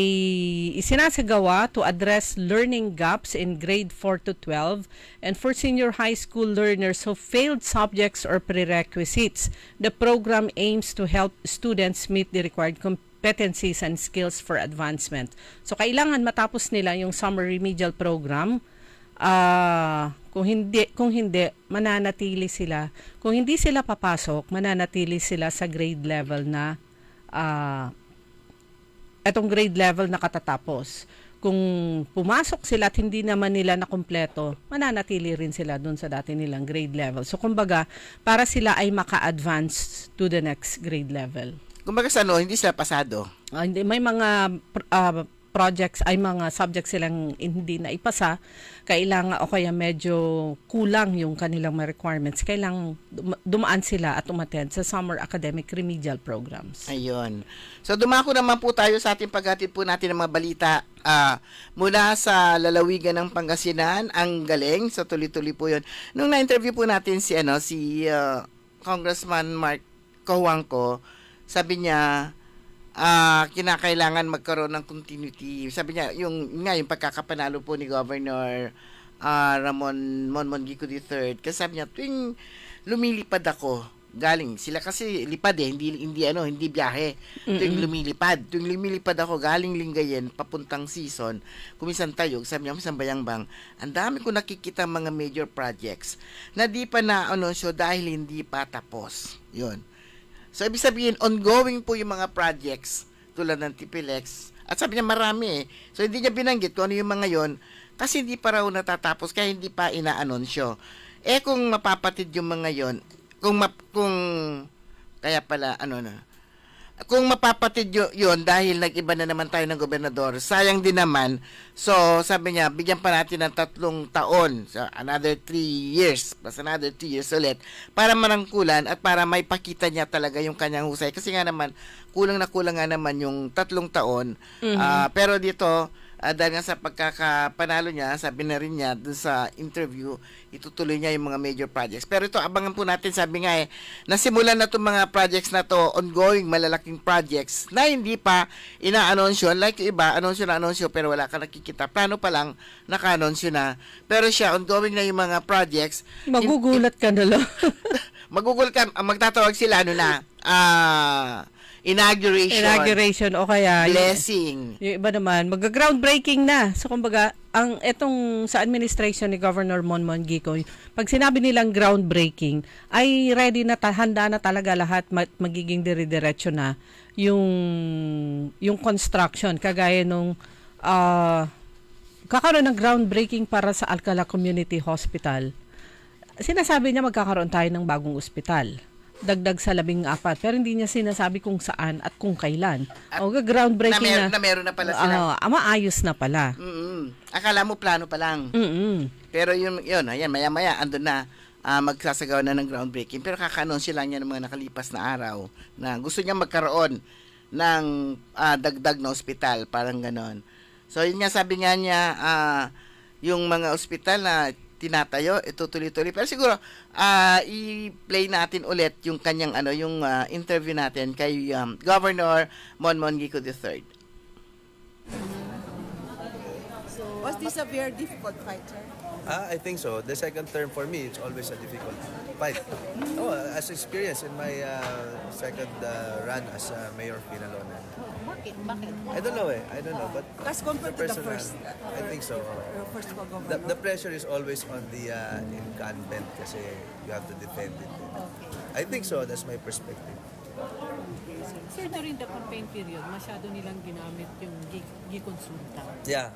isinasagawa to address learning gaps in grade 4 to 12 and for senior high school learners who failed subjects or prerequisites. The program aims to help students meet the required competencies and skills for advancement. So kailangan matapos nila yung Summer Remedial Program. Kung hindi mananatili sila. Kung hindi sila papasok, mananatili sila sa grade level na etong grade level na katatapos. Kung pumasok sila at hindi naman nila na kumpleto, mananatili rin sila dun sa dati nilang grade level. So kumbaga, para sila ay maka-advance to the next grade level. Kumbaga hindi sila pasado. Hindi, may mga projects ay mga subjects silang hindi na ipasa, kailangan o kaya medyo kulang yung kanilang mga requirements, kailangan dumaan sila at umattend sa Summer Academic Remedial Programs. Ayun. So dumako naman po tayo sa ating paghatid po natin ng mga balita mula sa lalawigan ng Pangasinan. Ang galing. So tuloy-tuloy po yun. Nung na-interview po natin si Congressman Mark Cojuangco, sabi niya kinakailangan magkaroon ng continuity. Sabi niya, yung pagkakapanalo po ni Governor Ramon Mongico III, kasi sabi niya, tuwing lumilipad ako, galing, sila kasi lipad hindi biyahe. Tuwing lumilipad ako, galing Lingayen, papuntang Sison, kumisan Tayog, sabi niya, kumisan Bayambang, ang dami ko nakikita mga major projects na di pa na-anunsyo dahil hindi pa tapos. Yun. So, ibig sabihin, ongoing po yung mga projects tulad ng TPLEX. At sabi niya, marami. So, hindi niya binanggit kung ano yung mga yon kasi hindi pa raw natatapos kaya hindi pa ina-anunsyo. Kung mapapatid yung mga yon, kung mapapatid yun dahil nag-iba na naman tayo ng gobernador, sayang din naman. So, sabi niya, bigyan pa natin ng 3 taon. So, another 3 years. Plus another 2 years ulit. Para manangkulan at para may pakita niya talaga yung kanyang husay. Kasi nga naman, kulang nga naman yung 3 taon. Pero dito, dahil nga sa pagkakapanalo niya, sabi na rin niya dun sa interview, itutuloy niya yung mga major projects. Pero ito, abangan po natin, sabi nga nasimulan na itong mga projects na to, ongoing, malalaking projects, na hindi pa ina-anunsyo. Like yung iba, anunsyo, pero wala ka nakikita. Plano pa lang, naka-anunsyo na. Pero siya, ongoing na yung mga projects. Magugulat ka na lang. Magugulat ka, magtatawag sila, inauguration o kaya blessing. Yung iba naman, mag-groundbreaking na. So kumbaga, etong sa administration ni Governor Mongico, pag sinabi nilang groundbreaking, ay ready na, handa na talaga lahat, magiging dire-diretso na yung construction. Kagaya nung kakaroon ng groundbreaking para sa Alcala Community Hospital. Sinasabi niya magkakaroon tayo ng bagong ospital. Dagdag sa 14, pero hindi niya sinasabi kung saan at kung kailan. Groundbreaking na meron na pala sila. Maayos na pala. Akala mo plano pa lang. Pero yun, ayan, maya-maya, andun na, magsasagawa na ng groundbreaking. Pero kaka-announce lang niya ng mga nakalipas na araw na gusto niya magkaroon ng dagdag na ospital, parang ganon. So, yun nga, sabi nga niya, yung mga ospital na tinatayo, ito tuloy-tuloy. Pero siguro, i-play natin ulit yung kanyang, yung interview natin kay Governor Monmon Gico III. Was this a very difficult fight, sir? I think so. The second term for me, it's always a difficult fight. As experience in my second run as Mayor of Binalonan. Bakit? I don't know. But As compared to the first. I think so. First governor. The pressure is always on the incumbent kasi you have to defend it. Okay. I think so. That's my perspective. Sir, during the campaign period, masyado nilang ginamit yung gikonsulta. Yeah.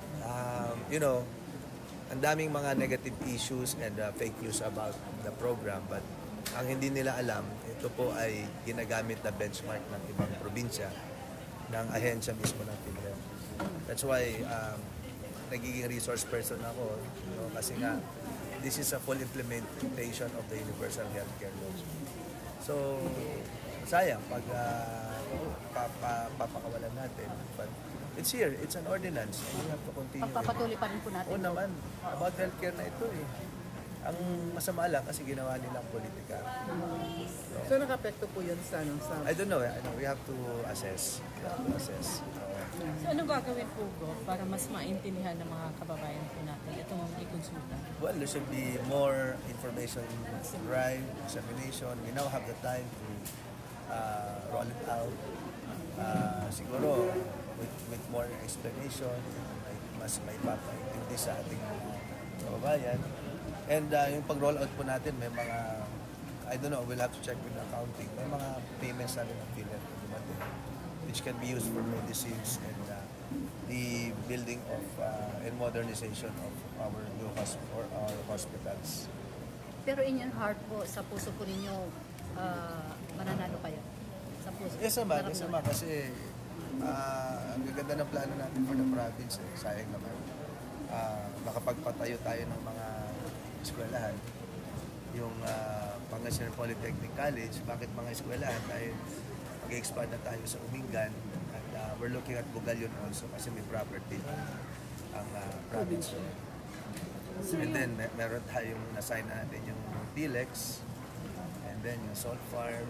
Ang daming mga negative issues and fake news about the program, but ang hindi nila alam, ito po ay ginagamit na benchmark ng ibang probinsya ng ahensya mismo ng PhilHealth. That's why nagiging resource person ako, kasi nga this is a full implementation of the Universal Healthcare Law. So, sayang pag papakawalan natin. But it's here. It's an ordinance. We have to continue. Pagpapatuloy pa rin po natin. Oo naman. About healthcare na ito eh. Ang masama lang kasi ginawa nilang politika. So, nakapekto po yun sa I don't know. We have to assess. So, anong gagawin po, Go, para mas maintindihan ng mga kababayan po natin itong i-consulta? Well, there should be more information drive, examination. We now have the time to roll it out. Siguro, with more explanation, mas may papaintindi sa ating kababayan. And yung pag-roll out po natin, may mga, I don't know, we'll have to check with the accounting. May mga payments natin ng PhilHealth which can be used for medicines and the building of and modernization of our new hospitals. Pero in your heart po, sa puso po ninyo, mananalo kayo? Sa puso? Yes naman, kasi ang gaganda ng plano natin for the province. Sayang naman. Nakapagpatayo tayo ng mga eskwelahan. Yung Pangasinan Polytechnic College, bakit mga eskwelahan? Dahil mag-expand na tayo sa Umingan at we're looking at Bugalyon also kasi may property ang province. And then meron tayong na-sign natin yung PLEX and then yung salt farm,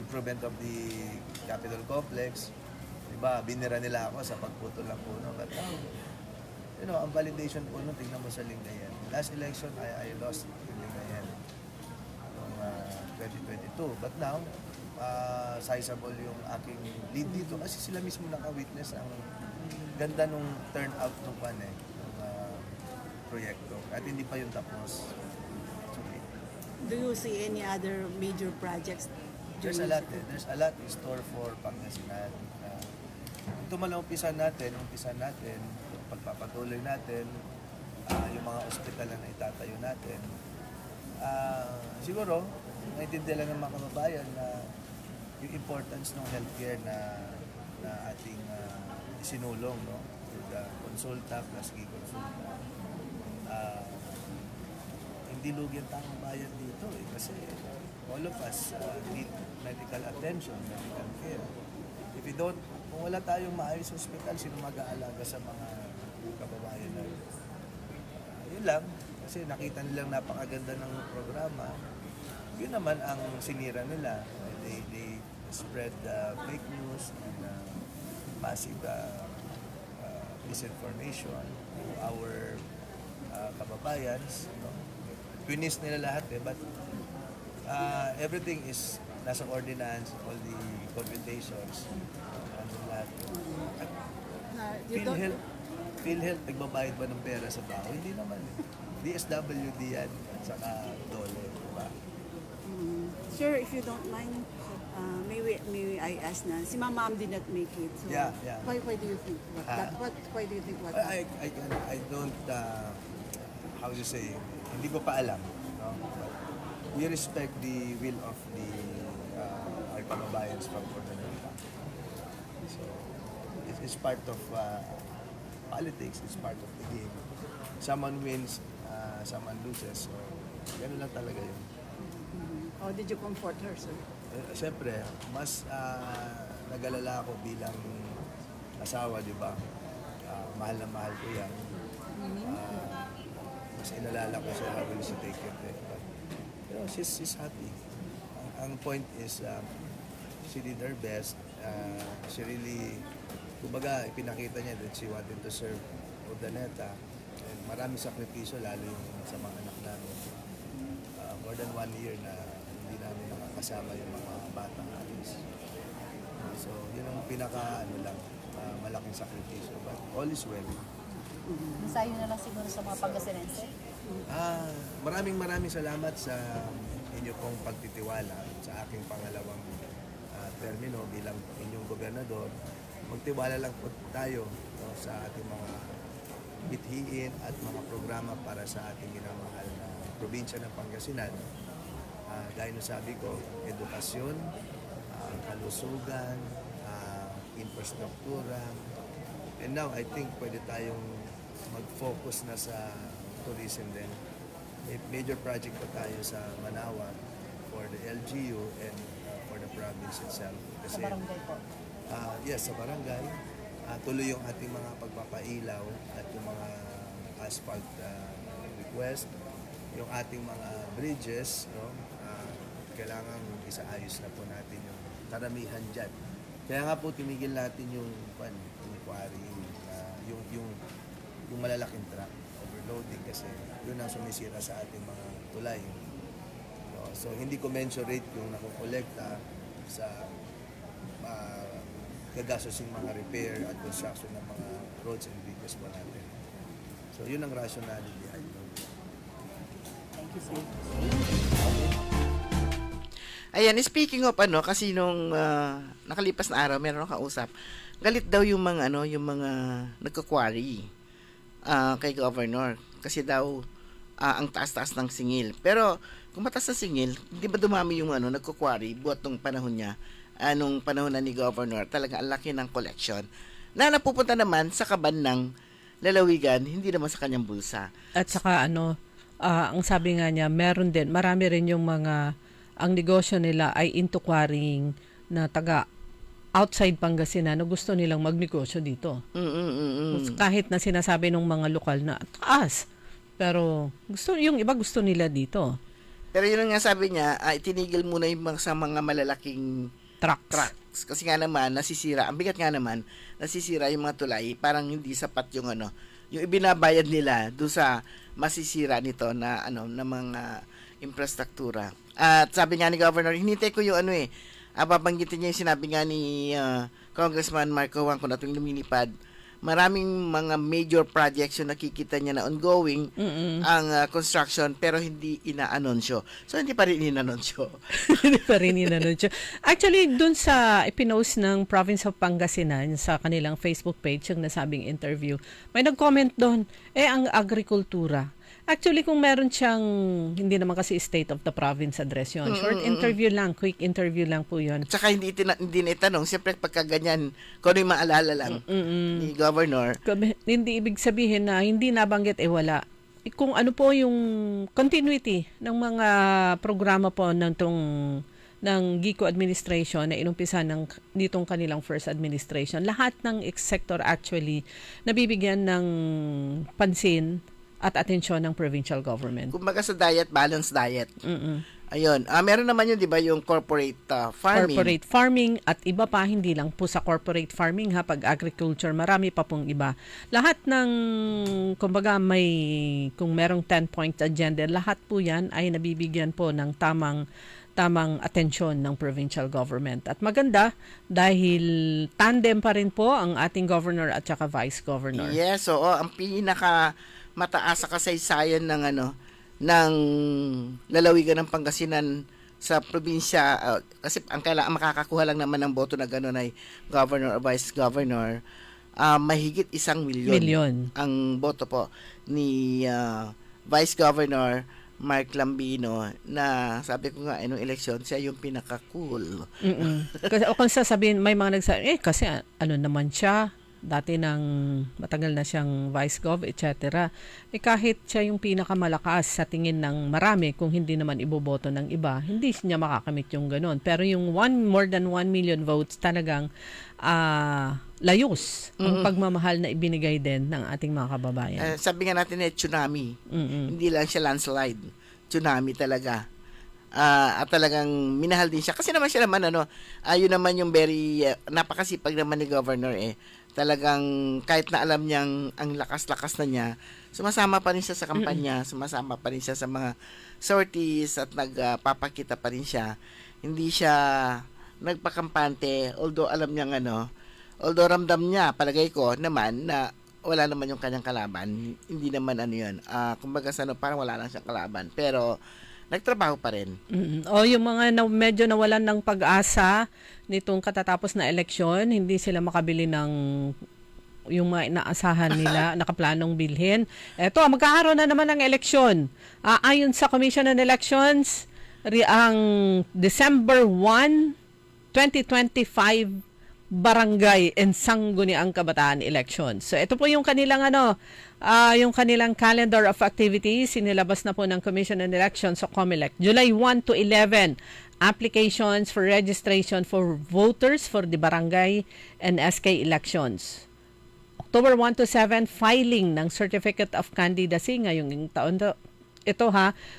improvement of the Capitol Complex. Diba, binira nila ako sa pagputol ng puno. But ang validation po nun, tingnan mo sa Lingayen. Last election, I lost in Lingayen noong 2022. But now, sizable yung aking lead dito kasi sila mismo naka-witness ang ganda nung turnout ng proyekto. At hindi pa yung tapos. Do you see any other major projects? There's a lot in store for Pangasinan. Ito umpisa natin, pagpapatuloy natin, yung mga ospital na itatayo natin. Siguro, maintindihan lang ng mga kababayan na yung importance ng healthcare na ating isinulong, no? With konsulta plus gikonsulta. Hindi lugi ang taong bayan dito kasi all of us need medical attention, medical care. If we don't, kung wala tayong maayos sa hospital, sino mag-aalaga sa mga kababayan na yun lang, kasi nakita nilang napakaganda ng programa. Yun naman ang sinira nila. They spread fake news and massive misinformation to our kababayans. Pinis nila lahat but everything is nasa ordinance, all the computations, lahat. PhilHealth, nagbabayad ba ng pera sa tao? Hindi naman. DSWD yan, saka DOLE, diba? Sir, if you don't mind, may I ask na, si Ma'am did not make it. So Yeah. Why do you think why do you think what I don't, how you say, hindi ko pa alam. No? But we respect the will of the our kababayans from Ordinary. So, it's part of politics, it's part of the game. Someone wins, someone loses. So, gano'n lang talaga yun. How did you comfort her, sir? Siyempre, mas nag-alala ako bilang asawa, di ba? Mahal na mahal ko yan. Mas inalala ko siya, how will she take it? But, you know, she's happy. Ang point is, she did her best. She really, kumbaga, ipinakita niya that she wanted to serve Urdaneta. And maraming sakripisyo, lalo yung sa mga anak namin. More than 1 year na hindi namin nakakasama yung mga batang alis. So, yun ang malaking sakripisyo. But all is well. Masayo na lang siguro sa mga Pangasinense. Maraming salamat sa inyo pong pagtitiwala sa aking pangalawang termino bilang inyong gobernador. Magtiwala lang po tayo, no, sa ating mga bithiin at mga programa para sa ating minamahal na probinsya ng Pangasinan. Gaya na sabi ko, edukasyon, kalusugan, infrastruktura. And now, I think pwede tayong mag-focus na sa tourism din. May major project pa tayo sa Manaoag for the LGU and for the province itself. Sa barangay po? Yes, sa barangay. Tuloy yung ating mga pagpapailaw at yung mga asphalt request. Yung ating mga bridges, no? Kailangan isaayos na po natin yung karamihan dyan. Kaya nga po tinigil natin yung quarry, yung malalaking truck, overloading kasi yun ang sumisira sa ating mga tulay. No? So hindi commensurate yung nakukolekta sa gagasosing mga repair at construction ng mga roads and bridges po natin. So yun ang rationality behind it. Thank you, sir. Ayan, speaking of kasi nung nakalipas na araw, meron akong kausap. Galit daw yung mga nagka-quarry kay Governor. Kasi daw ang taas-taas ng singil. Pero kung mataas na singil, di ba dumami yung nagka-quarry buhat nung panahon niya, nung panahon na ni Governor, talaga ang laki ng collection. Na napupunta naman sa kaban ng lalawigan, hindi naman sa kanyang bulsa. At saka ang sabi nga niya, marami rin yung ang negosyo nila ay into quarrying na taga outside Pangasinan na gusto nilang magnegosyo dito. Kahit na sinasabi ng mga lokal na taas. Pero yung iba gusto nila dito. Pero yun nga sabi niya, itinigil muna yung sa mga malalaking trucks. Kasi nga naman, nasisira. Ang bigat nga naman, nasisira yung mga tulay. Parang hindi sapat yung yung ibinabayad nila doon sa masisira nito na na mga infrastruktura. At sabi nga ni Governor, hinintay ko yung babanggitin niya yung sinabi nga ni Congressman Marco Juan kung tuwing lumilipad, maraming mga major projects yung nakikita niya na ongoing ang construction pero hindi ina-anunsyo. So hindi pa rin ina-anunsyo. Hindi pa rin ina-anunsyo. Actually, dun sa ipinost ng Province of Pangasinan sa kanilang Facebook page, yung nasabing interview, may nag-comment doon, ang agrikultura. Actually, kung meron siyang, hindi naman kasi State of the Province address yun. Short interview lang, quick interview lang po yun. Tsaka hindi na itanong, siyempre pagka ganyan, kung ano yung maalala lang ni Governor. Hindi ibig sabihin na hindi nabanggit, wala. Kung ano po yung continuity ng mga programa po ng GICO administration na inumpisa nitong kanilang first administration. Lahat ng sector actually nabibigyan ng pansin at atensyon ng provincial government. Kumbaga sa balanced diet. Ayun. Meron naman yun, di ba, yung corporate farming. Corporate farming at iba pa, hindi lang po sa corporate farming pag agriculture, marami pa pong iba. Lahat ng, kumbaga kung merong 10-point agenda, lahat po yan ay nabibigyan po ng tamang atensyon ng provincial government. At maganda dahil tandem pa rin po ang ating governor at saka vice governor. Yes, oo. Ang pinaka mataas sa kasaysayan ng lalawigan ng Pangasinan sa probinsya, kasi ang kailangan makakakuha lang naman ng boto na gano'n ay governor or vice governor, mahigit 1 milyon ang boto po ni Vice Governor Mark Lambino, na sabi ko nga, nung eleksyon, siya yung pinaka-cool. Kasi o kung sasabihin, may mga nagsabi, kasi ano naman siya, dati nang matagal na siyang vice gov, etc. Kahit siya yung pinakamalakas sa tingin ng marami, kung hindi naman iboboto ng iba, hindi niya makakamit yung ganon. Pero yung more than 1 million votes, talagang layos ang pagmamahal na ibinigay din ng ating mga kababayan. Sabi nga natin tsunami. Hindi lang siya landslide. Tsunami talaga. At talagang minahal din siya. Kasi naman siya naman, yun naman yung very, napakasipag naman ni Governor Talagang kahit na alam niyang ang lakas-lakas na niya, sumasama pa rin siya sa kampanya, sumasama pa rin siya sa mga sorties at nagpapakita pa rin siya. Hindi siya nagpakampante, although alam niyang although ramdam niya, palagay ko naman na wala naman yung kanyang kalaban. Hindi naman yun. Kumbaga parang wala lang siyang kalaban. Pero nagtrabaho pa rin. O yung mga medyo nawalan ng pag-asa nitong katatapos na eleksyon, hindi sila makabili ng yung mga inaasahan nila, nakaplanong bilhin. Eto, magkakaroon na naman ng eleksyon. Ayon sa Commission on Elections, ang December 1, 2025 barangay and sangguniang kabataan elections. So ito po yung kanilang yung kanilang calendar of activities, sinilabas na po ng Commission on Elections o COMELEC. July 1 to 11, applications for registration for voters for the barangay and SK elections. October 1 to 7, filing ng Certificate of Candidacy ngayong taon ito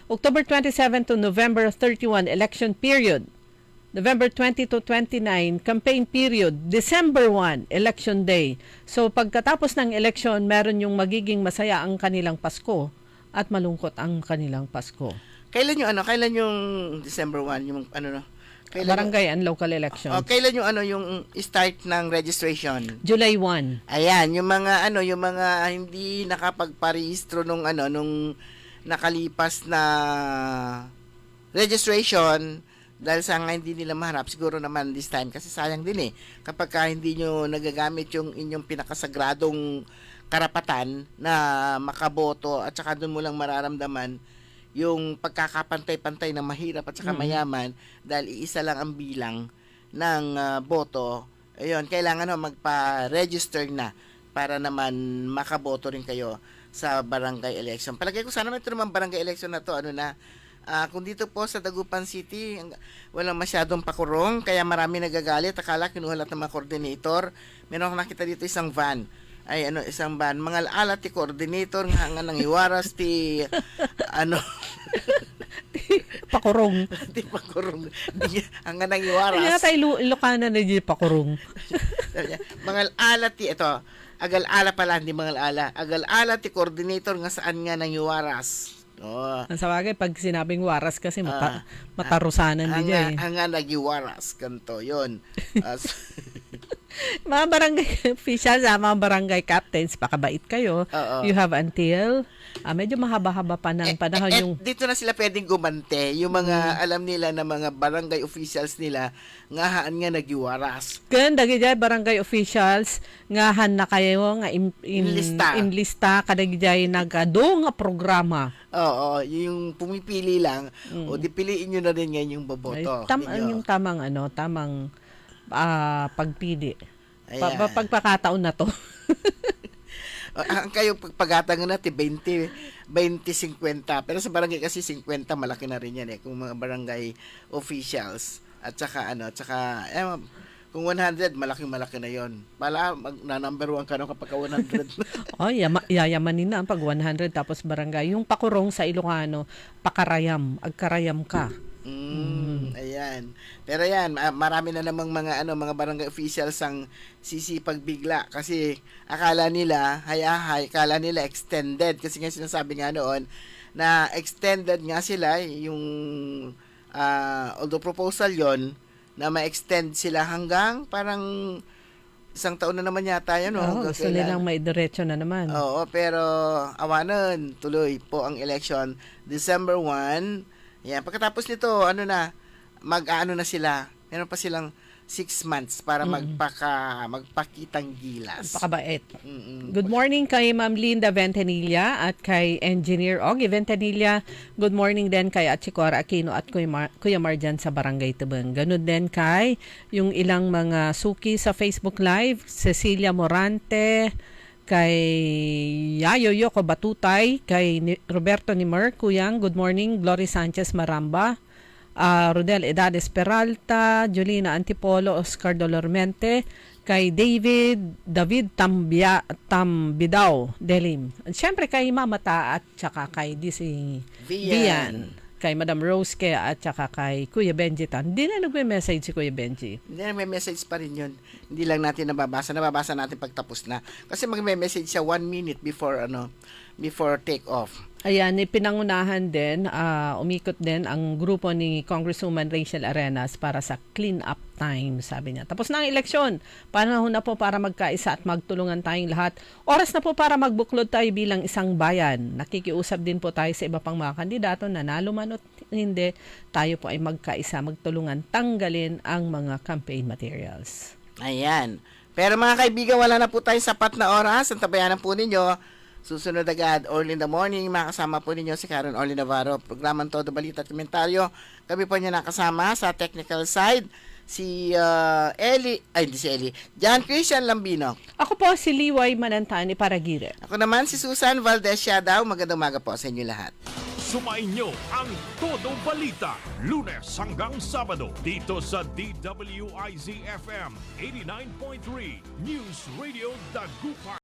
October 27 to November 31, election period. November 20 to 29, campaign period. December 1, election day. So pagkatapos ng election, meron yung magiging masaya ang kanilang Pasko at malungkot ang kanilang Pasko. Kailan yung December 1, yung barangay and local elections. Kailan yung start ng registration? July 1. Ayan, yung mga hindi nakapagparehistro nung nakalipas na registration, dahil sa nga hindi nila maharap, siguro naman this time, kasi sayang din kapag hindi nyo nagagamit yung inyong pinakasagradong karapatan na makaboto, at saka doon mo lang mararamdaman yung pagkakapantay-pantay na mahirap at saka mayaman, dahil iisa lang ang bilang ng boto. Ayun, kailangan magpa-register na para naman makaboto rin kayo sa barangay election. Palagay ko sana ito naman barangay election na to, kung dito po sa Dagupan City, walang masyadong pakurong, kaya marami nagagalit. Akala kinuha lahat ng mga coordinator. Meron akong nakita dito isang van. Isang van. Mga ala ti coordinator, nga nang iwaras ti pakurong. Ti pakurong. Ang nang iwaras. Hindi na tayo Ilocana na di pakurong. Mga ala ti, agal-ala pala, hindi mga ala. Agal-ala ti coordinator nga saan nga nang iwaras. Sa bagay, pag sinabing waras kasi matarusanan din Ang nga nagiwaras, kanto, yun. Mga barangay officials, mga barangay captains, pakabait kayo. You have until, medyo mahaba-haba pa ng panahon yung... Dito na sila pwedeng gumante. Yung mga alam nila na mga barangay officials nila, ngahaan nga nagiwaras. Ganda, gaya barangay officials, ngahan na kayo, nga inlista, kadagay nagado nga programa. Oo, yung pumipili lang, o di piliin nyo na rin ngayon yung boboto. Yung tamang pagpili. Pagpakataon na to. Ang kayo pagpagatan na 20-50, pero sa barangay kasi 50 malaki na rin yan kung mga barangay officials at saka kung 100 malaki na yon. Pala na-number 1 ka no kapag 100. Yayamanin na pag 100 tapos barangay. Yung pakurong sa Ilocano, agkarayam ka. Ayan. Pero yan, marami na namang mga barangay officials ang sisipag bigla kasi akala nila extended, kasi nga sinasabi nga noon na extended nga sila yung although proposal yon na ma-extend sila hanggang parang isang taon na naman yata yan. Gusto nilang may diretso na naman. Oo, pero awanan, tuloy po ang election December 1. Yan, pagkatapos nito, mag-ano na sila, meron pa silang 6 months para magpakitang gilas. Napakabait. Good morning kay Ma'am Linda Ventanilla at kay Engineer Ogie Ventanilla. Good morning din kay Atchicora Aquino at Kuya Marjan sa Barangay Tubeng. Ganun din kay yung ilang mga suki sa Facebook Live, Cecilia Morante, kay Yayo Yoko Batutay, kay Roberto Nimer, Kuyang, good morning, Glory Sanchez Maramba, Rodel Edades Peralta, Julina Antipolo, Oscar Dolormente, kay David Tambidao Delim. At syempre kay Mamata at saka kay DC Vian, kay Madam Rose Kea at saka kay Kuya Benji Tan. Hindi na nagme-message si Kuya Benji. Hindi na may message pa rin yun. Hindi lang natin nababasa. Nababasa natin pag tapos na. Kasi magme-message siya 1 minute before take off. Ayan, pinangunahan din, umikot din ang grupo ni Congresswoman Rachel Arenas para sa clean up time, sabi niya. Tapos na ang eleksyon. Panahon na po para magkaisa at magtulungan tayong lahat. Oras na po para magbuklod tayo bilang isang bayan. Nakikiusap din po tayo sa iba pang mga kandidato, nanalo man o hindi, tayo po ay magkaisa, magtulungan, tanggalin ang mga campaign materials. Ayan. Pero mga kaibigan, wala na po tayong sapat na oras. Ang tabayanan po ninyo. Susunod agad, Early in the Morning, makasama po ninyo si Karen Orly Navarro, programang Todo Balita at Komentaryo. Kami po niya nakasama sa technical side, si John Christian Lambino. Ako po si Liway Manantani Paragire. Ako naman si Susan Valdez Siadaw. Magandang umaga po sa inyo lahat. Sumain nyo ang Todo Balita, Lunes hanggang Sabado, dito sa DWIZ-FM 89.3 News Radio Dagupan.